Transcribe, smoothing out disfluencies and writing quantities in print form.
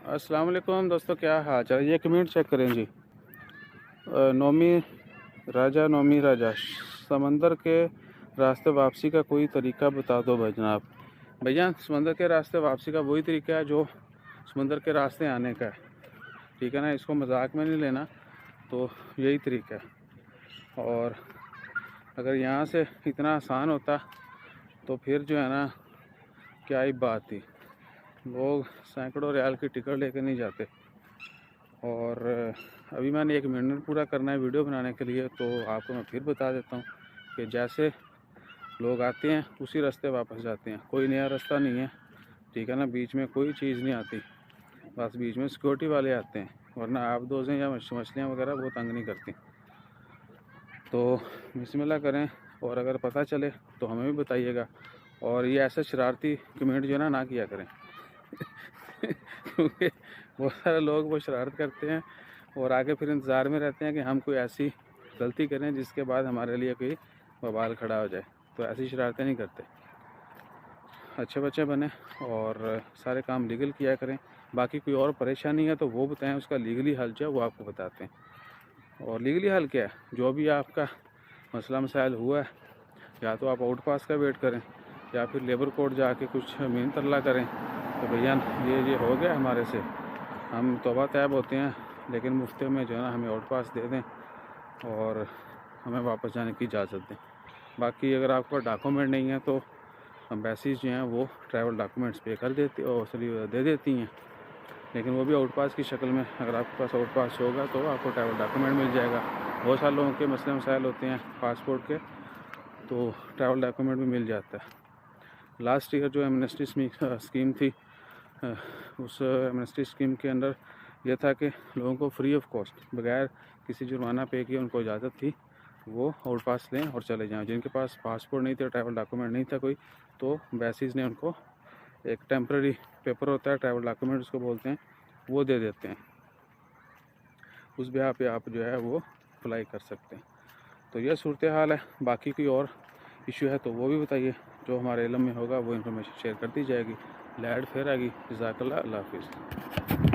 अस्सलाम वालेकुम दोस्तों, क्या हाल चाल। ये कमेंट चेक करें जी। नोमी राजा समंदर के रास्ते वापसी का कोई तरीका बता दो भाई जनाब। भैया समंदर के रास्ते वापसी का वही तरीका है जो समंदर के रास्ते आने का है, ठीक है ना। इसको मजाक में नहीं लेना, तो यही तरीका है। और अगर यहाँ से इतना आसान होता तो फिर जो है ना, क्या ही बात थी। लोग सैकड़ों रियाल की टिकट लेकर नहीं जाते। और अभी मैंने 1 मिनट पूरा करना है वीडियो बनाने के लिए, तो आपको मैं फिर बता देता हूँ कि जैसे लोग आते हैं उसी रास्ते वापस जाते हैं। कोई नया रास्ता नहीं है, ठीक है ना। बीच में कोई चीज़ नहीं आती, बस बीच में सिक्योरिटी वाले आते हैं, वरना आप दोजें या मछलियाँ वगैरह वो तंग नहीं करती। तो बिस्मिल्लाह करें, और अगर पता चले तो हमें भी बताइएगा। और ये ऐसे शरारती कमेंट जो है ना किया करें क्योंकि बहुत सारे लोग वो शरारत करते हैं और आगे फिर इंतज़ार में रहते हैं कि हम कोई ऐसी गलती करें जिसके बाद हमारे लिए कोई बवाल खड़ा हो जाए। तो ऐसी शरारतें नहीं करते, अच्छे बच्चे बने और सारे काम लीगल किया करें। बाकी कोई और परेशानी है तो वो बताएं, उसका लीगली हल जो है वो आपको बताते हैं। और लीगली हल क्या है, जो भी आपका मसला मसाइल हुआ है, या तो आप आउट पास का वेट करें या फिर लेबर कोर्ट जाके कुछ मीन तरला करें। तो भैया ये हो गया हमारे से, हम तौबा तैब होते हैं, लेकिन मुफ्ते में जो है ना हमें आउट पास दे दें और हमें वापस जाने की इजाज़त दें। बाकी अगर आपका डॉक्यूमेंट नहीं है तो एम्बेसीज जो हैं वो ट्रैवल डॉक्यूमेंट्स पे कर देती और दे देती हैं, लेकिन वो भी आउट पास की शक्ल में। अगर आपके पास आउट पास होगा तो आपको ट्रैवल डॉक्यूमेंट मिल जाएगा। बहुत सारे लोगों के मसले मसाइल होते हैं पासपोर्ट के, तो ट्रैवल डॉक्यूमेंट भी मिल जाता है। लास्ट ईयर जो एमनेस्टी स्कीम थी, उस एमनेस्टी स्कीम के अंदर यह था कि लोगों को फ्री ऑफ कॉस्ट, बगैर किसी जुर्माना पे किए उनको इजाज़त थी वो आउट पास लें और चले जाएं। जिनके पास पासपोर्ट नहीं था, ट्रैवल डॉक्यूमेंट नहीं था कोई, तो एम्बेसीज ने उनको एक टेम्पररी पेपर होता है, ट्रैवल डॉक्यूमेंट उसको बोलते हैं, वो दे देते हैं। उस बिहाफ पे आप जो है वो अप्लाई कर सकते हैं। तो यह सूरत हाल है। बाकी कोई और इशू है तो वो भी बताइए, जो हमारे इल्म में होगा वो इन्फॉर्मेशन शेयर कर दी जाएगी। लैड फिर आएगी। जज़ाकल्लाह, अल्लाह हाफिज़।